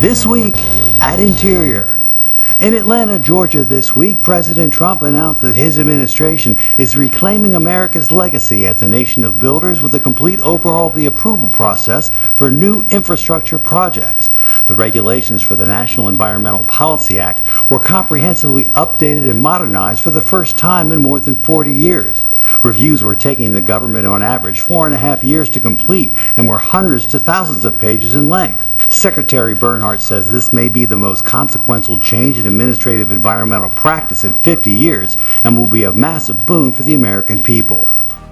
This week at Interior. In Atlanta, Georgia this week, President Trump announced that his administration is reclaiming America's legacy as a nation of builders with a complete overhaul of the approval process for new infrastructure projects. The regulations for the National Environmental Policy Act were comprehensively updated and modernized for the first time in more than 40 years. Reviews were taking the government on average 4.5 years to complete and were hundreds to thousands of pages in length. Secretary Bernhardt says this may be the most consequential change in administrative environmental practice in 50 years and will be a massive boon for the American people.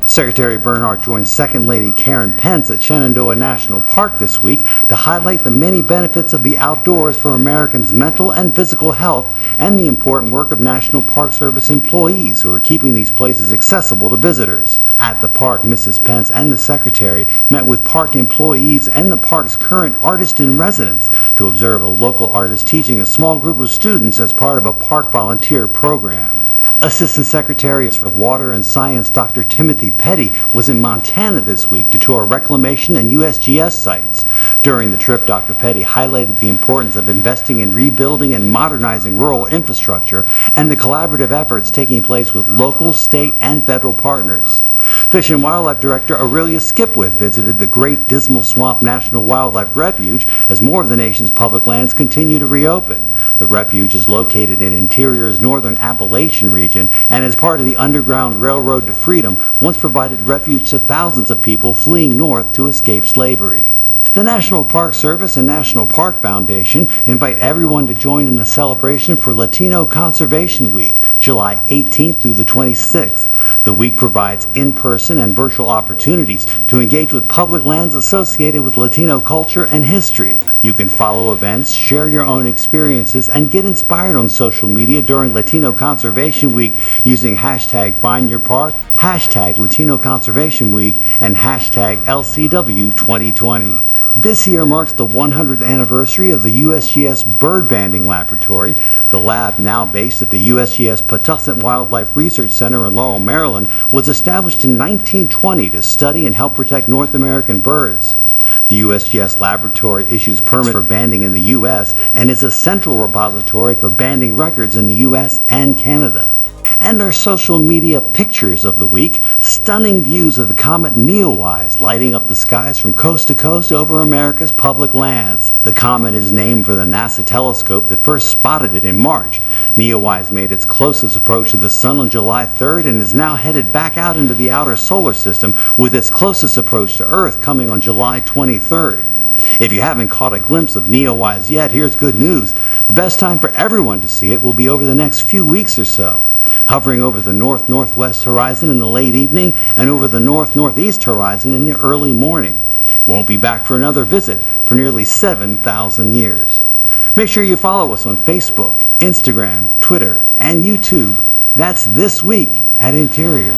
Secretary Bernhardt joined Second Lady Karen Pence at Shenandoah National Park this week to highlight the many benefits of the outdoors for Americans' mental and physical health and the important work of National Park Service employees who are keeping these places accessible to visitors. At the park, Mrs. Pence and the Secretary met with park employees and the park's current artist-in-residence to observe a local artist teaching a small group of students as part of a park volunteer program. Assistant Secretary for Water and Science Dr. Timothy Petty was in Montana this week to tour Reclamation and USGS sites. During the trip, Dr. Petty highlighted the importance of investing in rebuilding and modernizing rural infrastructure and the collaborative efforts taking place with local, state, and federal partners. Fish and Wildlife Director Aurelia Skipwith visited the Great Dismal Swamp National Wildlife Refuge as more of the nation's public lands continue to reopen. The refuge is located in Interior's northern Appalachian region and is part of the Underground Railroad to Freedom, once provided refuge to thousands of people fleeing north to escape slavery. The National Park Service and National Park Foundation invite everyone to join in the celebration for Latino Conservation Week, July 18th through the 26th. The week provides in-person and virtual opportunities to engage with public lands associated with Latino culture and history. You can follow events, share your own experiences, and get inspired on social media during Latino Conservation Week using hashtag #FindYourPark, hashtag Latino Conservation Week, and hashtag LCW2020. This year marks the 100th anniversary of the USGS Bird Banding Laboratory. The lab, now based at the USGS Patuxent Wildlife Research Center in Laurel, Maryland, was established in 1920 to study and help protect North American birds. The USGS laboratory issues permits for banding in the U.S. and is a central repository for banding records in the U.S. and Canada. And our social media pictures of the week, stunning views of the comet NEOWISE lighting up the skies from coast to coast over America's public lands. The comet is named for the NASA telescope that first spotted it in March. NEOWISE made its closest approach to the sun on July 3rd and is now headed back out into the outer solar system, with its closest approach to Earth coming on July 23rd. If you haven't caught a glimpse of NEOWISE yet, here's good news. The best time for everyone to see it will be over the next few weeks or so. Hovering over the north-northwest horizon in the late evening and over the north-northeast horizon in the early morning. Won't be back for another visit for nearly 7,000 years. Make sure you follow us on Facebook, Instagram, Twitter, and YouTube. That's This Week at Interior.